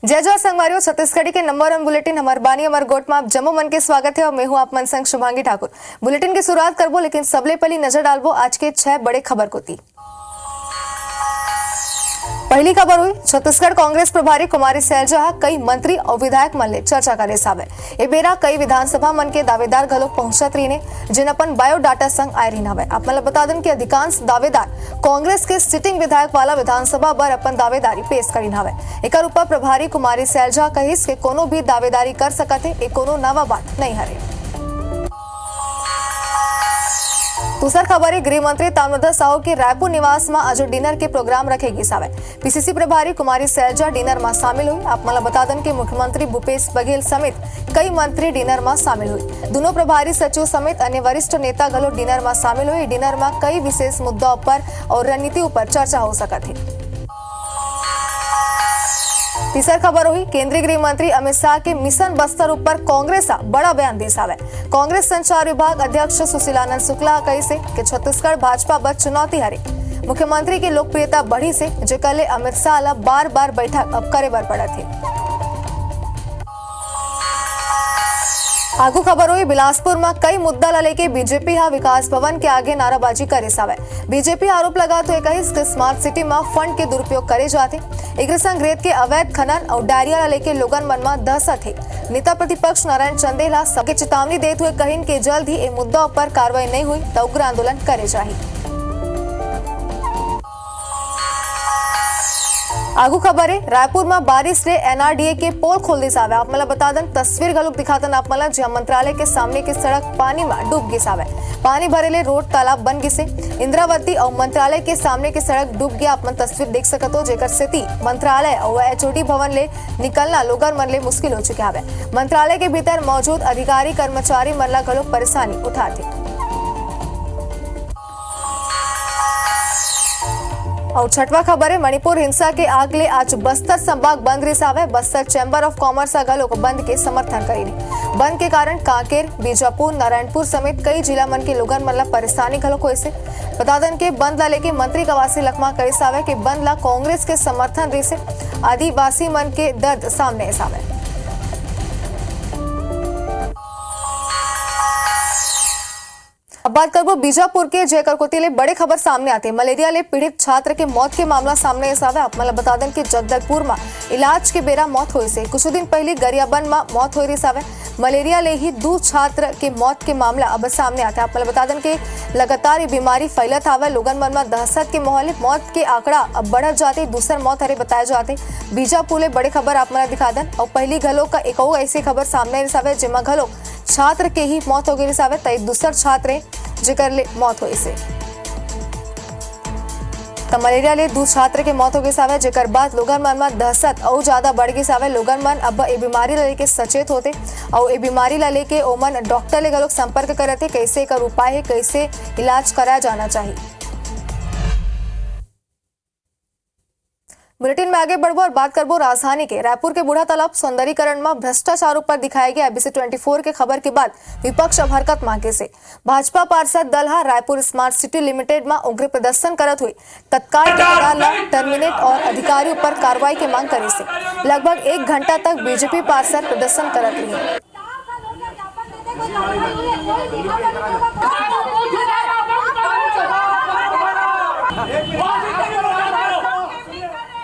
जय जोहार संगवारियों, छत्तीसगढ़ी के नंबर 1 बुलेटिन हमार बानी हमार गोट में आप जम्मू मन के स्वागत है और मैं हूं आप मन संग शुभांगी ठाकुर। बुलेटिन की शुरुआत करबो, लेकिन सबले पहली नजर डालबो आज के 6 बड़े खबर को थी। पहली खबर हुई छत्तीसगढ़ कांग्रेस प्रभारी कुमारी सैलजा कई मंत्री और विधायक मन ले चर्चा करे सावे। ए बेरा कई विधानसभा मन के दावेदार घलो पहुंचत रही ने जिन अपन बायोडाटा संग आए रही हवे। आप मतलब बता दें कि अधिकांश दावेदार कांग्रेस के सिटिंग विधायक वाला विधानसभा बर अपन दावेदारी पेश करीन हवे। एकर ऊपर प्रभारी कुमारी सैलजा कहिस के कोनो भी दावेदारी कर सकते, ए कोनो नवा बात नहीं हरे। दूसर खबर है गृह मंत्री ताम्रध्वज साहू के रायपुर निवास में आज डिनर के प्रोग्राम रखेगी सावे। पीसीसी प्रभारी कुमारी सैलजा डिनर में शामिल हुई। आप मतलब बता दें कि मुख्यमंत्री भूपेश बघेल समेत कई मंत्री डिनर में शामिल हुई। दोनों प्रभारी सचिव समेत अन्य वरिष्ठ नेता गलो डिनर में शामिल हुई। डिनर में कई विशेष मुद्दों पर और रणनीति पर चर्चा हो सकती है। तीसर खबर हुई केंद्रीय गृह मंत्री अमित शाह के मिशन बस्तर ऊपर कांग्रेस बड़ा बयान दे सावे। कांग्रेस संचार विभाग अध्यक्ष सुशीलानंद शुक्ला कही से कि छत्तीसगढ़ भाजपा बर चुनौती हरे। मुख्यमंत्री की लोकप्रियता बढ़ी से जेकर ले अमित शाह ला बार-बार बैठक अब करे बर पड़ा थे। आगू खबर हुई बिलासपुर में कई मुद्दा ला लेके बीजेपी हा विकास भवन के आगे नाराबाजी करे सावे। बीजेपी आरोप लगा तो कही कि स्मार्ट सिटी में फंड के दुरुपयोग करे जाते। एक संग रेत के अवैध खनन और डायरिया लेके लोगन मन में दहशत है। नेता प्रतिपक्ष नारायण चंदेला सबके चेतावनी देते हुए कहिन के जल्द ही ये मुद्दा पर कार्रवाई नहीं हुई तो उग्र आंदोलन करे चाहिए। आगू खबर है रायपुर में बारिश से एनआरडीए के पोल खोल दी सावे। आप मतलब बता दें तस्वीर गलुक दिखातन आप मतलब जहां मंत्रालय के सामने की सड़क पानी में डूब गई सावे। पानी भरेले रोड तालाब बन गई से इंद्रावती और मंत्रालय के सामने की सड़क डूब गया। आप तस्वीर देख सकते हो जेकर स्थिति मंत्रालय और एचओडी भवन ले निकलना लोगन मन ले मुश्किल हो चुके हवे। मंत्रालय के भीतर मौजूद अधिकारी कर्मचारी मन ला घलो परेशानी उठाते। और छठवा खबर है मणिपुर हिंसा के आगले आज बस्तर संभाग बंद रही Save. Bastar chamber of commerce घलो बंद के समर्थन करी। बंद के कारण कांकेर, बीजापुर, नारायणपुर समेत कई जिला मन के लोगन मन ला परेशानी घलो को ऐसे बता दें के बंद ला लेके मंत्री कवासी लखमा करे सावे के बंद ला कांग्रेस के समर्थन रही से आदिवासी मन के दर्द सामने सावे। अब बात करबो बीजापुर के जेकर कोती ले बड़े खबर सामने आते। मलेरिया ले पीड़ित छात्र के मौत के मामला सामने आवे। आप मतलब बता दें कि जगदलपुर में इलाज के बेरा मौत हुई से कुछ दिन पहले गरियाबंद में मौत हो रही सावे। मलेरिया ले ही 2 छात्र के मौत के मामला अब सामने आता है। आप मतलब बता दें कि लगातार ये बीमारी फैलत आवे। लोगन मन में दहशत के माहौल मौत के आंकड़ा अब बढ़त जाते। दूसर मौत हरे बताए जाते। बीजापुर ले बड़े खबर आप मतलब दिखा दें और पहली घलो का एक और ऐसी खबर सामने सावे जेमा घलो छात्र के ही मौत हो गई सावे तई दूसर छात्र जेकर ले मौत हुई से तो मलेरिया ले 2 छात्र के मौत हो गई सावे। जेकर बाद लोगन मन में दहशत और ज्यादा बढ़ गई सावे। लोगन मन अब ये बीमारी ला लेके सचेत होते और ये बीमारी ला लेके ओमन डॉक्टर ले गलोक संपर्क करते कैसे कर उपाय है, कैसे इलाज कराया जाना चाहिए। बुलेटिन में आगे बढ़बो और बात करबो राजधानी के रायपुर के बूढ़ा तालाब सौंदर्यीकरण में भ्रष्टाचार पर दिखाया गया एबीसी 24 के खबर के बाद विपक्ष अब हरकत मांगे से भाजपा पार्षद दलहा रायपुर स्मार्ट सिटी लिमिटेड में उग्र प्रदर्शन करत हुई तत्काल ठेकेदार टर्मिनेट और अधिकारियों पर कार्रवाई की मांग करे से लगभग 1 घंटा तक बीजेपी पार्षद प्रदर्शन करत रही।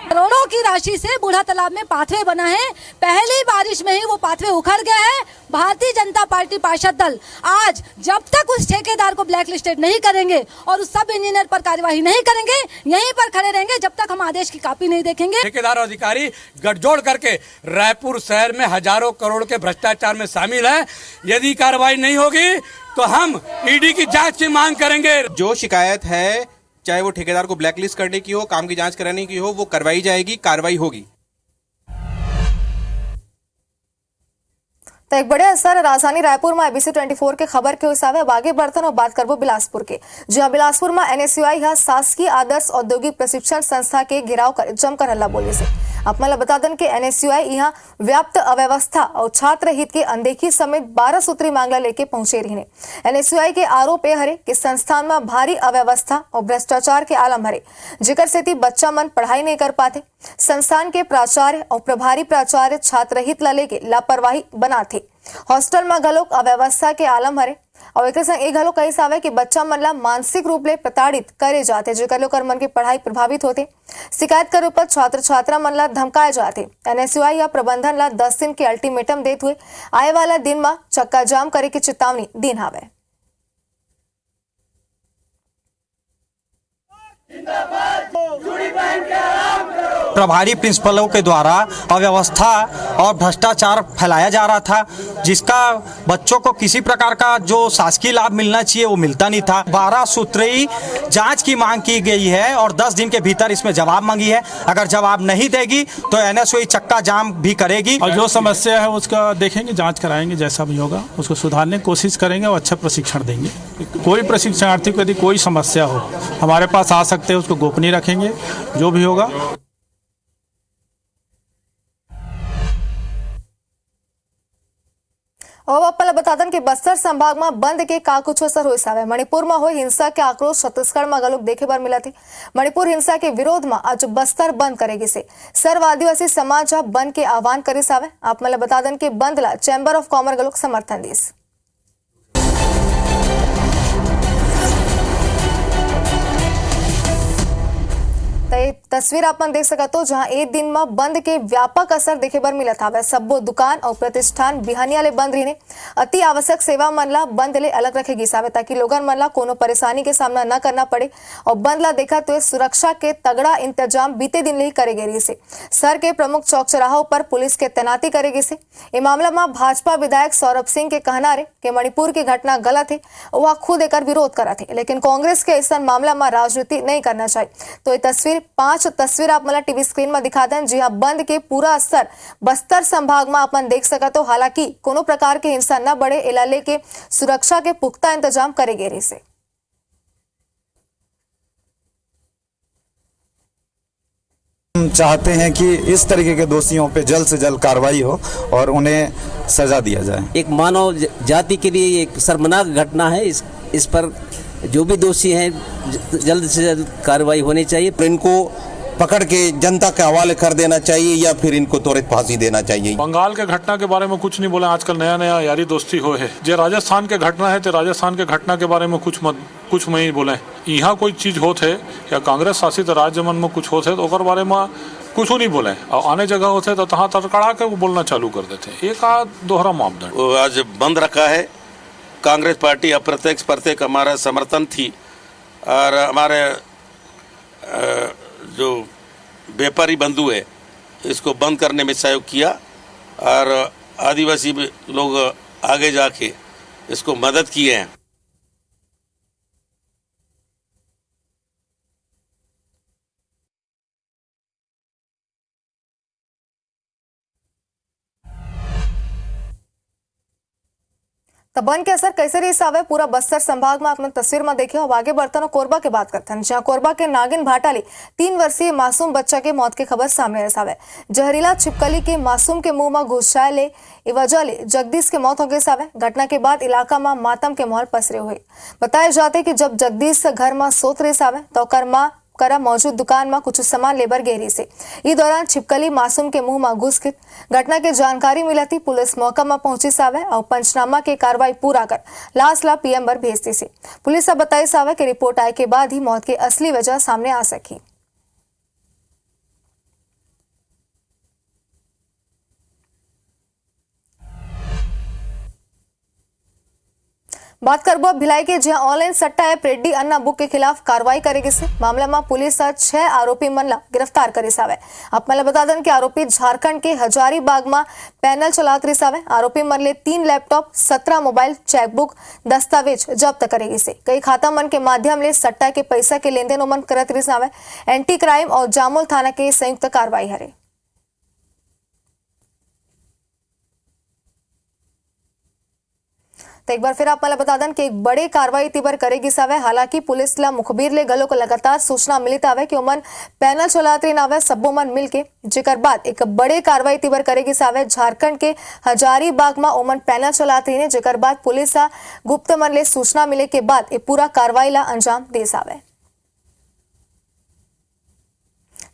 करोड़ों की राशि से बूढ़ा तालाब में पाथवे बना है। पहली बारिश में ही वो पाथवे उखड़ गया है। भारतीय जनता पार्टी पार्षद दल आज जब तक उस ठेकेदार को ब्लैक लिस्टेड नहीं करेंगे और उस सब इंजीनियर पर कार्यवाही नहीं करेंगे यहीं पर खड़े रहेंगे जब तक हम आदेश की कॉपी नहीं देखेंगे। ठेकेदार और अधिकारी गठजोड़ करके रायपुर शहर में हजारों करोड़ के भ्रष्टाचार में शामिल हैं। यदि कार्रवाई नहीं होगी तो हम ईडी की जांच की मांग करेंगे। जो शिकायत है चाहे वो ठेकेदार को ब्लैकलिस्ट करने की हो, काम की जांच कराने की हो, वो करवाई जाएगी, कार्रवाई होगी। तो एक बड़े असर राजधानी रायपुर में एबीसी 24 के खबर के हिसाब अब आगे बढ़ते और बात करबो बिलासपुर के जहां बिलासपुर में एनएसयूआई शासकीय आदर्श औद्योगिक प्रशिक्षण संस्था के घेराव कर जमकर हल्ला बोले से आपने बता दें कि NSUI यहाँ व्याप्त अव्यवस्था और छात्र हित की अनदेखी समेत 12 सूत्री मामला लेके पहुंचे रही ने। NSUI के आरोप ये हरे कि संस्थान में भारी अव्यवस्था और भ्रष्टाचार के आलम हरे, जिकर से बच्चा मन पढ़ाई नहीं कर पाते। संस्थान के प्राचार्य और प्रभारी प्राचार्य छात्र हित ला लेके लापरवाही बनाते। हॉस्टल में घलोक अव्यवस्था के आलम हरे और एक संग घलो कही सावे कि बच्चा मन ला मानसिक रूप ले प्रताड़ित करे जाते, जेकर लोकर मन की पढ़ाई प्रभावित होते। शिकायत करे ऊपर छात्र छात्रा मन ला धमकाए जाते। NSUI या प्रबंधन ला 10 दिन के अल्टीमेटम देते हुए आए वाला दिन में चक्का जाम करे की चेतावनी दिन हावे। प्रभारी प्रिंसिपलों के द्वारा अव्यवस्था और भ्रष्टाचार फैलाया जा रहा था, जिसका बच्चों को किसी प्रकार का जो शासकीय लाभ मिलना चाहिए वो मिलता नहीं था। 12 सूत्री जांच की मांग की गई है और 10 दिन के भीतर इसमें जवाब मांगी है। अगर जवाब नहीं देगी तो NSUI चक्का जाम भी करेगी और जो समस्या है उसका देखेंगे, जांच कराएंगे, जैसा भी होगा उसको सुधारने की कोशिश करेंगे और अच्छा प्रशिक्षण देंगे। कोई प्रशिक्षणार्थी को यदि कोई समस्या हो हमारे पास आ सकते हैं, उसको गोपनीय रखेंगे, जो भी होगा। अब आपने बता दें कि बस्तर संभाग में बंद के का कुछ असर हुई सावे। मणिपुर में हुई हिंसा के आक्रोश छत्तीसगढ़ में गलोक देखे बार मिला थी। मणिपुर हिंसा के विरोध में आज बस्तर बंद करेगी से सर्व आदिवासी समाज बंद के आह्वान करे सावे। आपने बता दें कि बंद ला चैम्बर ऑफ कॉमर्स गलोक समर्थन दीस। तस्वीर अपन देख सकते हो जहां एक दिन में बंद के व्यापक असर देखे बर मिला था। वह सब्बो दुकान और प्रतिष्ठान बिहानिया ले बंद रही। अति आवश्यक सेवा मन ला बंद ले अलग रखेगी सावे ताकि लोगन मन ला कोनो परेशानी के सामना न करना पड़े। और बंद ला देखा तो सुरक्षा के तगड़ा इंतजाम बीते दिन ही करे गए से शहर के प्रमुख चौक चौराहों पर पुलिस के तैनाती करेगी से। ये मामला में भाजपा विधायक सौरभ सिंह के कहना रे कि मणिपुर की घटना गलत है, वह खुद एकर विरोध करा थे, लेकिन कांग्रेस के ऐसा मामला में राजनीति नहीं करना चाहिए। तो ये तस्वीर 5 तस्वीर आप मला टीवी स्क्रीन में दिखा दें। जी हाँ, बंद के पूरा असर बस्तर संभाग में अपन देख सकते हो। हालांकि कोनो प्रकार के हिंसा न बढ़े एला लेके सुरक्षा के पुख्ता इंतजाम करे गए से। हम चाहते हैं कि इस तरीके के दोषियों पे जल्द से जल्द कार्रवाई हो और उन्हें सजा दिया जाए। एक मानव जाति के लिए एक शर्मनाक घटना है। इस पर जो भी दोषी हैं जल्द से जल्द कार्रवाई होनी चाहिए। इनको पकड़ के जनता के हवाले कर देना चाहिए या फिर इनको त्वरित फांसी देना चाहिए। बंगाल के घटना के बारे में कुछ नहीं बोले, आजकल नया नया यारी दोस्ती हो है। जो राजस्थान के घटना है तो राजस्थान के घटना के बारे में कुछ नहीं बोले। यहाँ कोई चीज होते या कांग्रेस शासित राज्य मन में कुछ होते तो ओकर बारे में कुछ नहीं बोले, और आने जगह होते तो तहाँ तड़कड़ा के वो बोलना चालू कर देते। एक दोहरा मापदंड आज बंद रखा है। कांग्रेस पार्टी अप्रत्यक्ष प्रत्यक्ष हमारा समर्थन थी और हमारे जो व्यापारी बंधु है इसको बंद करने में सहयोग किया और आदिवासी लोग आगे जाके इसको मदद किए हैं। तो बंद के असर कैसे रही सावे पूरा बस्तर संभाग में आपने तस्वीर में देखे। अब आगे बढ़ते हैं कोरबा की बात करते हैं, जहां कोरबा के नागिन भाटाली 3 वर्षीय मासूम बच्चा के मौत की खबर सामने आई सावे। जहरीला छिपकली के मासूम के मुंह में घुसाए ले वजह ले जगदीश के मौत हो गई सावे। घटना के बाद इलाका में मातम के माहौल पसरे हुए। बताया जाते कि जब जगदीश घर में सोत रहे सावे तो कर्मा करा मौजूद दुकान में कुछ सामान लेबर गेरी से इस दौरान छिपकली मासूम के मुंह में घुस गई। घटना की जानकारी मिला थी, पुलिस मौका में पहुंची सावे और पंचनामा के कार्रवाई पूरा कर लाश ला PM पर भेजती से। पुलिस अब बताई सावे कि रिपोर्ट आए के बाद ही मौत की असली वजह सामने आ सकी। बात करबो भिलाई के जहां ऑनलाइन सट्टा ऐप रेड्डी अन्ना बुक के खिलाफ कार्रवाई करेगी से मामला में पुलिस 6 आरोपी मन ला गिरफ्तार करे सावे। आप मला बता दें कि आरोपी झारखंड के हजारीबाग में पैनल चलात रही सावे। आरोपी मन ले 3 लैपटॉप, 17 मोबाइल, चेकबुक, दस्तावेज जब्त करेगी से। कई खाता मन के माध्यम ले सट्टा के पैसा के लेन देन मन करत रही सावे। एंटी क्राइम और जामुल थाना के संयुक्त कार्रवाई हरे। तो एक बार फिर आप मला बता दें कि एक बड़ी कार्रवाई तीबर करेगी सावे। हालांकि पुलिस ला मुखबिर ले गलो को लगातार सूचना मिली तावे कि ओमन पैनल चलाती नावे सबो मन मिलके, जेकर बाद एक बड़ी कार्रवाई तीबर करेगी सावे। झारखंड के हजारीबाग में ओमन पैनल चलाती ने, जेकर बाद पुलिस गुप्त मन ले सूचना मिले के बाद ये पूरा कार्रवाई ला अंजाम दे सावे।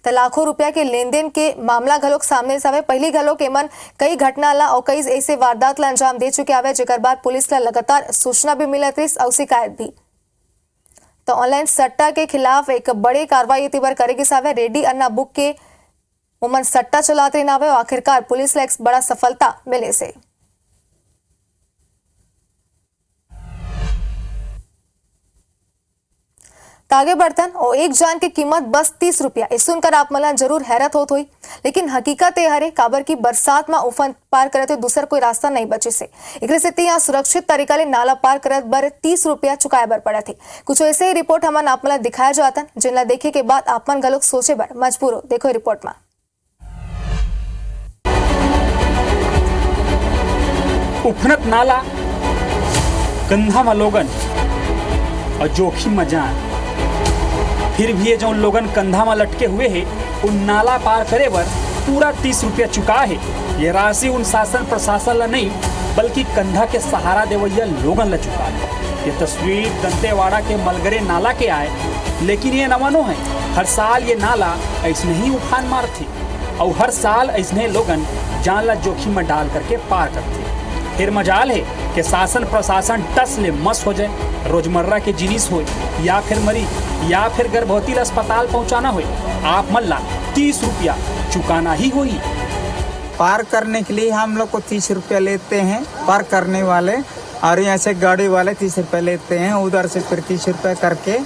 तो लाखों रुपया के लेन देन के मामला घलोक सामने सावे। पहली घलोक एमन कई घटना ला और कई ऐसे वारदात ला अंजाम दे चुके आवे, जेकर बाद पुलिस ला लगातार सूचना भी मिलत रही और शिकायत भी। तो ऑनलाइन सट्टा के खिलाफ एक बड़ी कार्रवाई तीबर करेगी सावे। रेडी अन्ना बुक के ओमन सट्टा चलाते नावे और आखिरकार पुलिस ला एक बड़ा सफलता मिले से। आगे बढ़तन और एक जान की कीमत बस 30 रुपया। इस सुनकर आप मला जरूर हैरत होत हुई, लेकिन हकीकत ये हरे काबर की बरसात में उफान पार करे तो दूसर कोई रास्ता नहीं बचे से एक से यहाँ सुरक्षित तरीका ले नाला पार करत बर 30 रुपया चुकाए बर पड़ा थे। कुछ ऐसे ही रिपोर्ट हमन आप मला दिखाया जाता, जिनला देखे के बाद आपमन गलोक सोचे बर मजबूर हो। देखो रिपोर्ट में। उफनत नाला, कंधा में लोगन और जोखिम में जान, फिर भी ये जो लोगन कंधा में लटके हुए हैं उन नाला पार करे बर पूरा 30 रुपया चुका है। ये राशि उन शासन प्रशासन ला नहीं बल्कि कंधा के सहारा देवैया लोगन ला चुका है। ये तस्वीर दंतेवाड़ा के मलगरे नाला के आए, लेकिन ये नवनो है। हर साल ये नाला ऐसने ही उफान मारती और हर साल ऐसने लोगन जान ला जोखिम में डाल करके पार करते। फिर मजाल है कि शासन प्रशासन टस ले मस हो जाए, रोजमर्रा के जिनिस हो या फिर मरी या फिर गर्भवती अस्पताल पहुंचाना हो, आप मल्ला 30 रुपया चुकाना ही होगी। पार करने के लिए हम लोग को 30 रुपया लेते हैं पार करने वाले, और यहाँ से गाड़ी वाले 30 रुपया लेते हैं, उधर से फिर 30 रुपया करके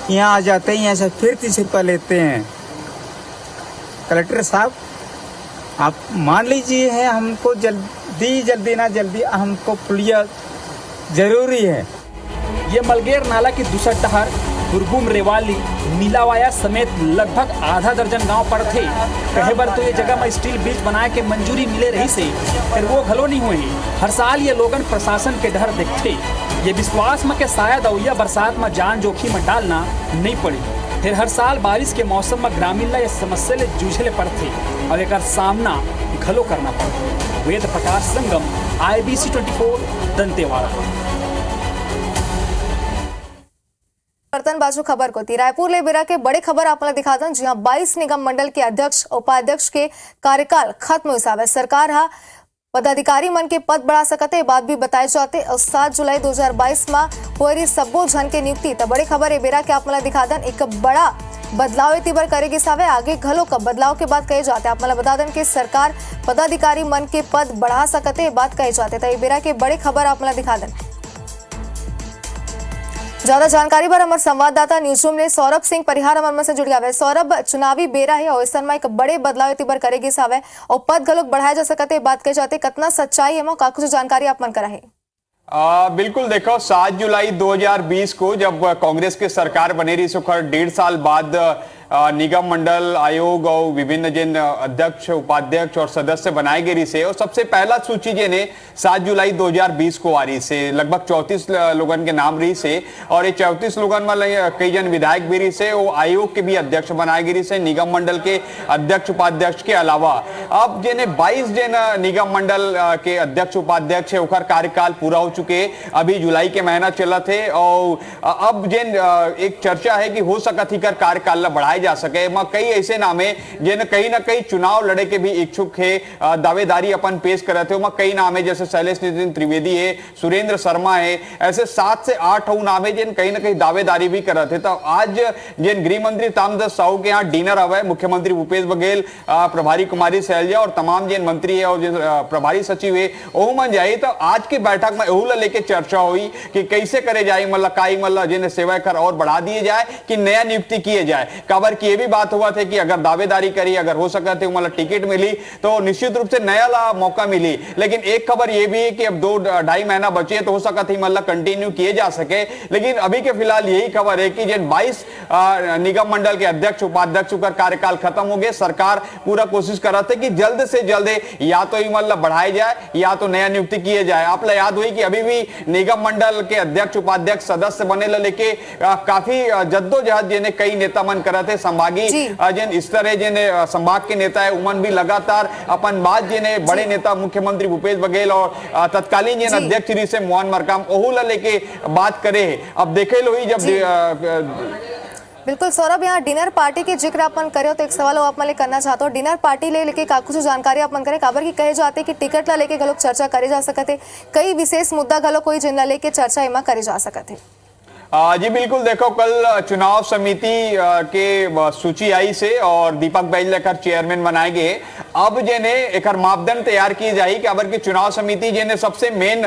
यहाँ आ जाते हैं, यहाँ से फिर 30 रुपया लेते हैं। कलेक्टर साहब आप मान लीजिए है, हमको जल्दी ना जल्दी हमको पुलिया जरूरी है। ये मलगेर नाला की दूसरा टहर गुरगुम, रेवाली, नीलावाया समेत लगभग आधा दर्जन गांव पर थे। कहे बार तो ये जगह में स्टील ब्रिज बनाए के मंजूरी मिले रही से, फिर वो घलो नहीं हुई। हर साल ये लोगन प्रशासन के डर देखते, ये विश्वास में के शायद अवैया बरसात में जान जोखिम में डालना नहीं पड़ी। फिर हर साल बारिश के मौसम में ग्रामीण ला इस समस्या ले जूझले पड़ते और एक सामना घलो करना पड़ता। वेद प्रकाश संगम, IBC 24 दंतेवाड़ा। बर्तन बाजू खबर को थी रायपुर ले बिरा के बड़े खबर आपने दिखा दें, जी हाँ 22 निगम मंडल के अध्यक्ष उपाध्यक्ष के कार्यकाल खत्म हुई सावे। सरकार हा पदाधिकारी मन के पद बढ़ा सकते बात भी बताए जाते और 7 जुलाई 2022 में हुई सबो जन के नियुक्ति। तो बड़ी खबर है बेरा के आप मला दिखा दें, एक बड़ा बदलाव तीबर करेगी सावे। आगे घलो का बदलाव के बाद कहे जाते आप मला बता दें कि सरकार पदाधिकारी मन के पद बढ़ा सकते बात कहे जाते। तो ये बेरा के बड़ी खबर आप मला दिखा दें। ज्यादा जानकारी पर हमारे संवाददाता न्यूज रूम ने सौरभ सिंह परिहार हमारे से जुड़ गया है। सौरभ, चुनावी बेरा है और इस में एक बड़े बदलाव तीबर करेगी सावे और पद घलोक बढ़ाए जा सकते बात कहे जाते, कितना सच्चाई है का कुछ जानकारी आप मन करा है? बिल्कुल देखो 7 जुलाई 2020 को जब कांग्रेस की सरकार बने रही, 1.5 साल बाद निगम मंडल आयोग और विभिन्न जिन अध्यक्ष उपाध्यक्ष और सदस्य बनाए गए से, और सबसे पहला सूची जे ने 7 जुलाई 2020 को आ रही से लगभग 34 लोगन के नाम रही से, और ये 34 लोगन में कई जन विधायक भी रही से, वो आयोग के भी अध्यक्ष बनाए गए से, निगम मंडल के अध्यक्ष उपाध्यक्ष के अलावा अब जिन्हें 22 जिन निगम मंडल के अध्यक्ष उपाध्यक्ष है उनका कार्यकाल पूरा हो चुके। अभी जुलाई के महीना चला थे और अब जिन एक चर्चा है कि हो सकत ही कर कार्यकाल बढ़ाए जा सके। कई ऐसे नाम है जिन कहीं ना कहीं चुनाव लड़े के भी इच्छुक है, दावेदारी अपन पेश कर रहे थे। कई नाम है जैसे शैलेश नितिन त्रिवेदी है, सुरेंद्र शर्मा है, ऐसे 7 से 8 नाम है जिन कहीं ना कहीं दावेदारी भी कर रहे थे। तो आज जिन गृह मंत्री तामदस साहू के यहाँ डिनर हुआ, मुख्यमंत्री भूपेश बघेल, प्रभारी कुमारी सैलजा और तमाम जिन मंत्री है और जिन प्रभारी सचिव है ओह मन जाए। तो आज की बैठक में ओहला लेके चर्चा हुई कि कैसे करे जाए, मतलब काई मतलब जिन सेवा कर और बढ़ा दिए जाए कि नया नियुक्ति किए जाए। काबर भर की ये भी बात हुआ था कि अगर दावेदारी करी, अगर हो सका थे मतलब टिकट मिली तो निश्चित रूप से नया मौका मिली। लेकिन एक खबर ये भी है कि अब 2-2.5 महीना बचे तो हो सका थी मतलब कंटिन्यू किए जा सके। लेकिन अभी के फिलहाल यही खबर है कि जिन 22 निगम मंडल के अध्यक्ष उपाध्यक्ष का कार्यकाल खत्म हो गया। सरकार पूरा कोशिश कर रहा था कि जल्द से जल्द या तो मतलब बढ़ाई जाए या तो नया नियुक्ति किए जाए। आप याद हुई कि अभी भी निगम मंडल के अध्यक्ष उपाध्यक्ष सदस्य बने लेके काफी जद्दोजहद जिन्हें कई नेता मन कर रहे थे। संभागी जिन स्तर है जिन्हें संभाग के नेता है उमन भी लगातार अपन बात जिन्हें बड़े नेता मुख्यमंत्री भूपेश बघेल और तत्कालीन जिन अध्यक्ष श्री से मोहन मरकाम ओहुला लेके बात करे। अब देखे लो ही जब बिल्कुल सौरभ, यहाँ डिनर पार्टी के जिक्र अपन करे तो एक सवाल आप मैं करना चाहता हूँ। डिनर पार्टी लेके कुछ जानकारी अपन करे काबर की कहे जाते कि टिकट ला लेके गलोक चर्चा करे जा सकते, कई विशेष मुद्दा गलो कोई जिनला लेके चर्चा इमा करे जा सकते। जी बिल्कुल, देखो कल चुनाव समिति के सूची आई से और दीपक बैज लेकर चेयरमैन बनाए गए। अब जेने एक मापदंड तैयार किए जाए कि अबर की चुनाव समिति जेने सबसे मेन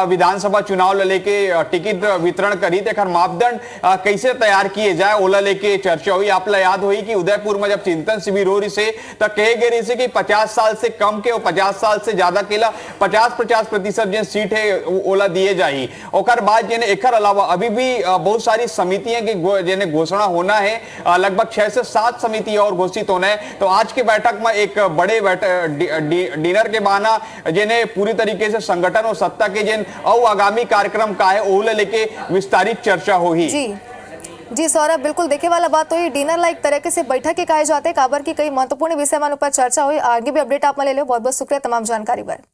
विधानसभा चुनाव लेके टिकट वितरण करी एक मापदंड कैसे तैयार किए जाए ओला लेके चर्चा हुई। आप याद हुई कि उदयपुर में जब चिंतन शिविर हो रही से तो कहे गए से कि 50 साल से कम के और 50 साल से ज्यादा के 50% जिन सीट है ओला दिए जाए। और बाद जेने एक अलावा अभी भी बहुत सारी समितियां की जिन्हें घोषणा होना है, लगभग 6 से 7 समिति और घोषित होना है। तो आज की बैठक में एक बड़े डिनर के बहाना जिन्हें पूरी तरीके से संगठन और सत्ता के जिन आगामी कार्यक्रम का है ओले लेके विस्तारित चर्चा होगी। जी सौरभ, बिल्कुल देखे वाला बात तो ये डिनर लाइक तरीके से बैठक के कहे जाते काबर की कई महत्वपूर्ण विषय मान ऊपर चर्चा हुई। आगे भी अपडेट आप ले लो। बहुत बहुत शुक्रिया तमाम जानकारी पर।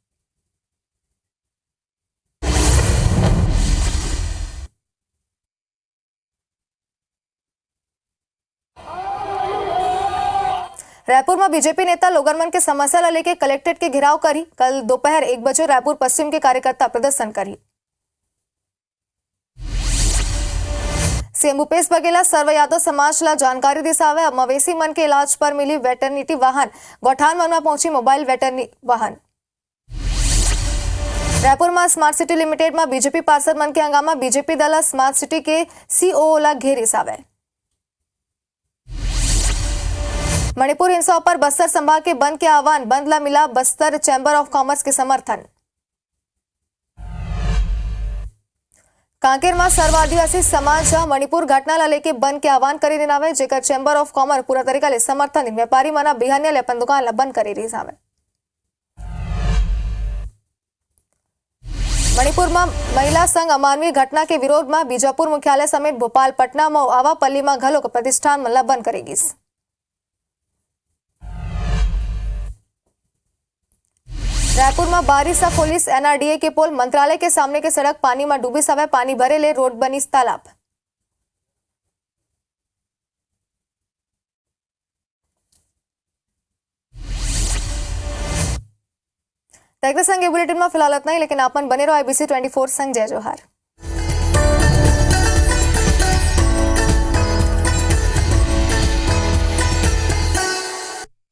रायपुर में बीजेपी नेता लोगरमन के समस्या ला लेके कलेक्ट्रेट के घेराव करी। कल दोपहर 1 बजे रायपुर पश्चिम के कार्यकर्ता प्रदर्शन करी। सीएम भूपेश बघेल सर्व यादव समाज ला जानकारी दिसावे। अब मवेशी मन के इलाज पर मिली वेटरनिटी वाहन। गौठान मन में पहुंची मोबाइल वेटरनिटी वाहन। रायपुर में स्मार्ट सिटी लिमिटेड में बीजेपी पार्षद मन के हंगामा। बीजेपी दल स्मार्ट सिटी के सीओ ला घेरी सावे। मणिपुर हिंसा पर बस्तर संभाग के बंद के आह्वान। बंद ला मिला बस्तर चैंबर ऑफ कॉमर्स के समर्थन। कांकेर में सर्व आदिवासी समाज मणिपुर घटना ला लेके बंद के आह्वान करी देनावे, जेकर चैंबर ऑफ कॉमर्स पूरा तरीका ले समर्थन। व्यापारी मना बिहानिया ले अपन दुकान ला बंद करी रही सावे। मणिपुर में महिला संघ अमानवीय घटना के विरोध में बीजापुर मुख्यालय समेत भोपाल, पटना में आवापल्ली में घलो के प्रतिष्ठान मन ला बंद करेगी। रायपुर में बारिश से पुलिस एनआरडीए के पोल। मंत्रालय के सामने के सड़क पानी में डूबी सवे। पानी भरे ले रोड बनी तालाब। संग बुलेटिन में फिलहाल इतना ही, लेकिन आपन बने रहो IBC 24 संग। जय जोहार।